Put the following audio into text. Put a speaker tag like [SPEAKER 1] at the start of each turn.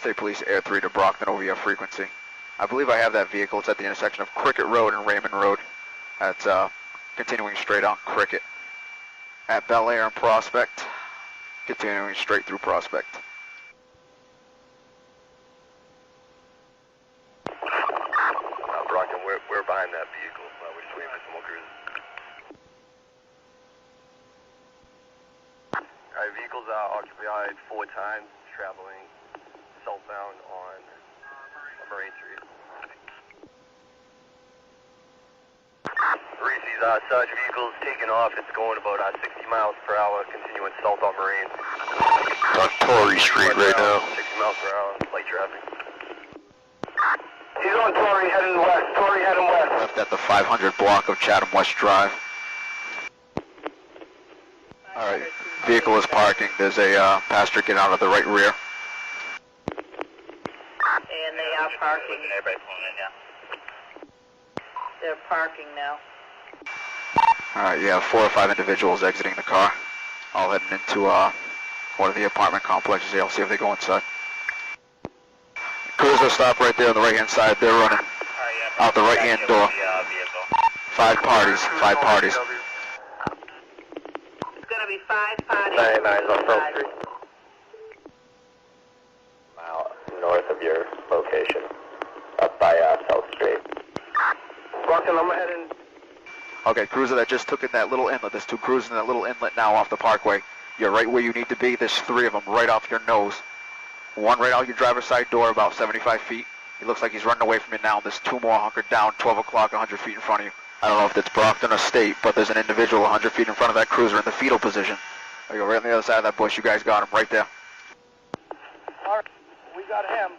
[SPEAKER 1] State Police Air 3 to Brockton over your frequency. I believe I have that vehicle. It's at the intersection of Cricket Road and Raymond Road. That's continuing straight on Cricket. At Bel Air and Prospect, continuing straight through Prospect.
[SPEAKER 2] Brockton, we're behind that vehicle. We're just waiting for some more cruisers. Alright, vehicles are occupied 4 times, traveling southbound on Marine Street. Reese's Sarge vehicle's taking off. It's going about 60 miles per hour, continuing south on Marine.
[SPEAKER 3] On Torrey Street right now.
[SPEAKER 2] 60 miles per hour, light traffic. He's on Torrey heading west. Torrey heading west.
[SPEAKER 1] Left at the 500 block of Chatham West Drive. Alright, vehicle is parking. There's a passenger getting out of the right rear.
[SPEAKER 4] And they are parking. They're parking now.
[SPEAKER 1] Alright, yeah, 4 or 5 individuals exiting the car. All heading into one of the apartment complexes here. I'll see if they go inside. Cruiser stop right there on the right hand side. They're running out the right hand door. 5 parties, 5 parties.
[SPEAKER 4] It's going to be 5 parties.
[SPEAKER 2] 99 on Front Street. Mile north of your location, up by South Street. Brockton, I'm heading.
[SPEAKER 1] Okay, cruiser that just took in that little inlet. There's 2 cruisers in that little inlet now off the parkway. You're right where you need to be. There's 3 of them right off your nose. 1 right out your driver's side door, about 75 feet. He looks like he's running away from you now. There's 2 more hunkered down, 12 o'clock, 100 feet in front of you. I don't know if it's Brockton or State, but there's an individual 100 feet in front of that cruiser in the fetal position. There you go, right on the other side of that bush. You guys got him right there.
[SPEAKER 5] All right, we got him.